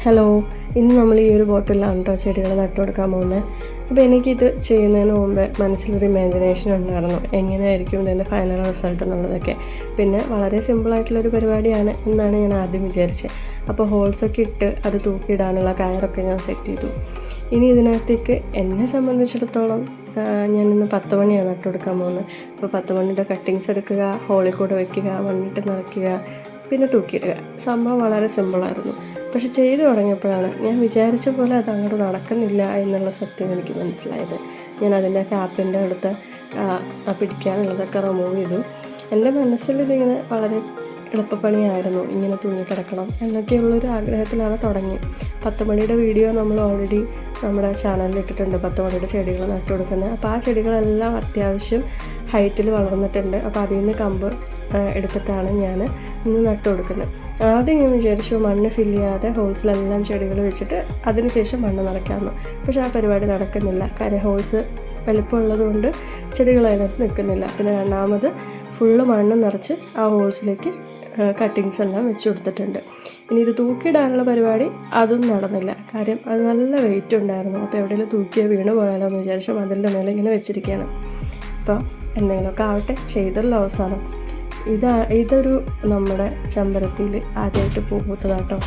Hello, ഇന്ന് നമ്മൾ ഈ ഒരു ബോട്ടിലാണ് കേട്ടോ ചെടികൾ നട്ടുകൊടുക്കാൻ പോകുന്നത്. അപ്പോൾ എനിക്കിത് ചെയ്യുന്നതിന് മുമ്പേ മനസ്സിലൊരു ഇമാജിനേഷൻ ഉണ്ടായിരുന്നു, എങ്ങനെയായിരിക്കും ഇതിൻ്റെ ഫൈനൽ റിസൾട്ട് എന്നുള്ളതൊക്കെ. പിന്നെ വളരെ സിമ്പിളായിട്ടുള്ളൊരു പരിപാടിയാണ് എന്നാണ് ഞാൻ ആദ്യം വിചാരിച്ചത്. അപ്പോൾ ഹോൾസൊക്കെ ഇട്ട് അത് തൂക്കിയിടാനുള്ള കയറൊക്കെ ഞാൻ സെറ്റ് ചെയ്തു. ഇനി ഇതിനകത്തേക്ക് എന്നെ സംബന്ധിച്ചിടത്തോളം ഞാനിന്ന് 10 മണിയാണ് നട്ടുകൊടുക്കാൻ പോകുന്നത്. അപ്പോൾ 10 മണിയുടെ കട്ടിങ്സ് എടുക്കുക, ഹോളിൽ കൂടെ വയ്ക്കുക, മണ്ണിട്ട് നിറയ്ക്കുക, പിന്നെ തൂക്കിയിടുക. സംഭവം വളരെ സിമ്പിളായിരുന്നു. പക്ഷെ ചെയ്തു തുടങ്ങിയപ്പോഴാണ് ഞാൻ വിചാരിച്ച പോലെ അത് അങ്ങോട്ട് നടക്കുന്നില്ല എന്നുള്ള സത്യം എനിക്ക് മനസ്സിലായത്. ഞാൻ അതിൻ്റെ ക്യാപ്പിൻ്റെ അടുത്ത് പിടിക്കാനുള്ളതൊക്കെ റിമൂവ് ചെയ്തു. എൻ്റെ മനസ്സിൽ ഇതിങ്ങനെ വളരെ എളുപ്പപ്പണിയായിരുന്നു, ഇങ്ങനെ തൂങ്ങിക്കിടക്കണം എന്നൊക്കെയുള്ളൊരു ആഗ്രഹത്തിലാണ് തുടങ്ങി. 10 മണിയുടെ വീഡിയോ നമ്മൾ ഓൾറെഡി നമ്മുടെ ചാനലിൽ ഇട്ടിട്ടുണ്ട്, 10 മണിയുടെ ചെടികൾ നട്ടുകൊടുക്കുന്നത്. അപ്പോൾ ആ ചെടികളെല്ലാം അത്യാവശ്യം ഹൈറ്റിൽ വളർന്നിട്ടുണ്ട്. അപ്പോൾ അതിൽ നിന്ന് കമ്പ് എടുത്തിട്ടാണ് ഞാൻ ഇന്ന് നട്ടുകൊടുക്കുന്നത്. ആദ്യം ഞാൻ വിചാരിച്ചു മണ്ണ് ഫില്ല് ചെയ്യാതെ ഹോൾസിലെല്ലാം ചെടികൾ വെച്ചിട്ട് അതിനുശേഷം മണ്ണ് നിറയ്ക്കാമെന്ന്. പക്ഷേ ആ പരിപാടി നടക്കുന്നില്ല. കാര്യം ഹോൾസ് വലിപ്പമുള്ളത് കൊണ്ട് ചെടികൾ അതിനകത്ത് നിൽക്കുന്നില്ല. പിന്നെ രണ്ടാമത് ഫുള്ള് മണ്ണ് നിറച്ച് ആ ഹോൾസിലേക്ക് കട്ടിങ്സ് എല്ലാം വെച്ച് കൊടുത്തിട്ടുണ്ട്. ഇനി ഇത് തൂക്കിയിടാനുള്ള പരിപാടി അതും നടന്നില്ല. കാര്യം അത് നല്ല വെയിറ്റ് ഉണ്ടായിരുന്നു. അപ്പോൾ എവിടെയെങ്കിലും തൂക്കിയാൽ വീണ് പോയാലോ എന്ന് വിചാരിച്ചു അതിൻ്റെ മേലെ ഇങ്ങനെ വെച്ചിരിക്കുകയാണ്. അപ്പോൾ എന്തെങ്കിലുമൊക്കെ ആവട്ടെ, ചെയ്തല്ലോ അവസാനം. ഇതൊരു നമ്മുടെ ചെമ്പരത്തിയിൽ ആദ്യമായിട്ട് പൂ പൂത്തതാട്ടോ.